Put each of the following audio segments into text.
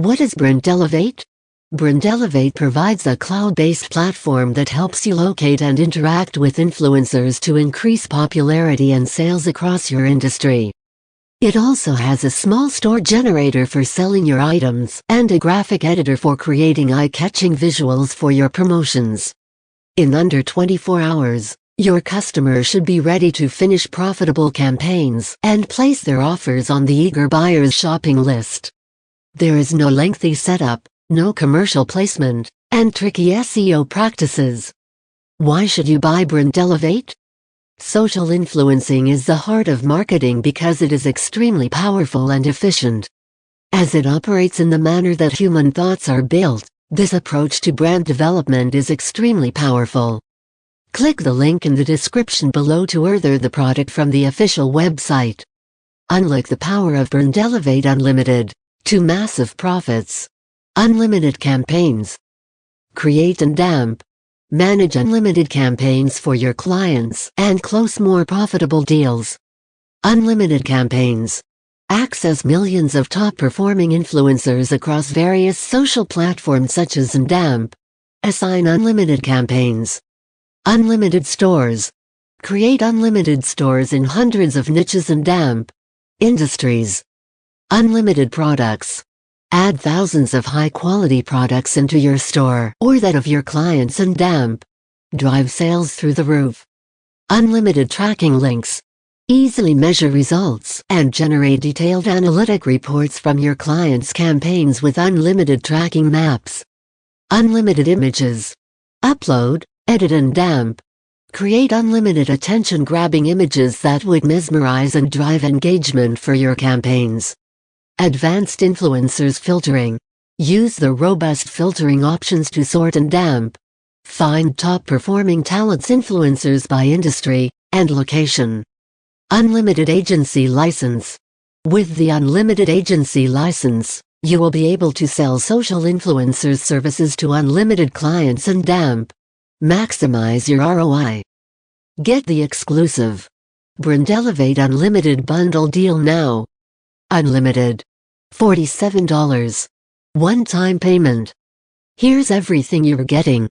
What is BrandElevate? BrandElevate provides a cloud-based platform that helps you locate and interact with influencers to increase popularity and sales across your industry. It also has a small store generator for selling your items and a graphic editor for creating eye-catching visuals for your promotions. In under 24 hours, your customer should be ready to finish profitable campaigns and place their offers on the eager buyer's shopping list. There is no lengthy setup, no commercial placement, and tricky SEO practices. Why should you buy BrandElevate? Social influencing is the heart of marketing because it is extremely powerful and efficient. As it operates in the manner that human thoughts are built, this approach to brand development is extremely powerful. Click the link in the description below to order the product from the official website. Unlock the power of BrandElevate Unlimited to massive profits. Unlimited campaigns. Create and dump. Manage unlimited campaigns for your clients and close more profitable deals. Unlimited campaigns. Access millions of top-performing influencers across various social platforms such as Dump. Assign unlimited campaigns. Unlimited stores. Create unlimited stores in hundreds of niches and Dump industries. Unlimited products. Add thousands of high-quality products into your store or that of your clients and Dump. Drive sales through the roof. Unlimited tracking links. Easily measure results and generate detailed analytic reports from your clients' campaigns with unlimited tracking maps. Unlimited images. Upload, edit and Dump. Create unlimited attention-grabbing images that would mesmerize and drive engagement for your campaigns. Advanced influencers filtering. Use the robust filtering options to sort and Dump. Find top-performing talents influencers by industry and location. Unlimited agency license. With the unlimited agency license, you will be able to sell social influencers services to unlimited clients and Dump. Maximize your ROI. Get the exclusive BrandElevate Unlimited bundle deal now. Unlimited. $47. One-time payment. Here's everything you're getting.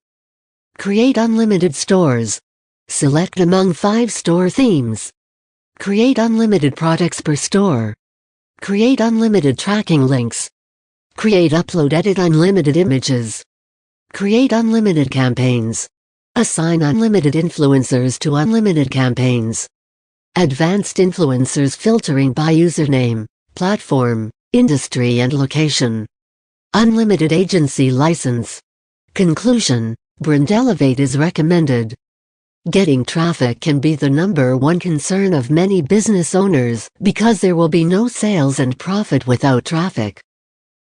Create unlimited stores. Select among 5 store themes. Create unlimited products per store. Create unlimited tracking links. Create upload edit unlimited images. Create unlimited campaigns. Assign unlimited influencers to unlimited campaigns. Advanced influencers filtering by username, platform, industry and location. Unlimited agency license. Conclusion: BrandElevate is recommended. Getting traffic can be the #1 concern of many business owners because there will be no sales and profit without traffic.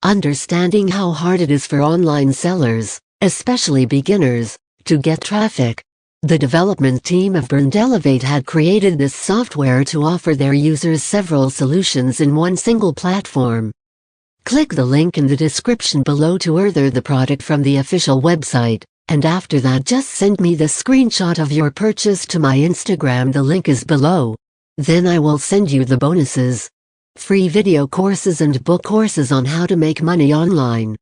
Understanding how hard it is for online sellers, especially beginners, to get traffic, the development team of BrandElevate had created this software to offer their users several solutions in one single platform. Click the link in the description below to order the product from the official website, and after that just send me the screenshot of your purchase to my Instagram. The link is below. Then I will send you the bonuses. Free video courses and book courses on how to make money online.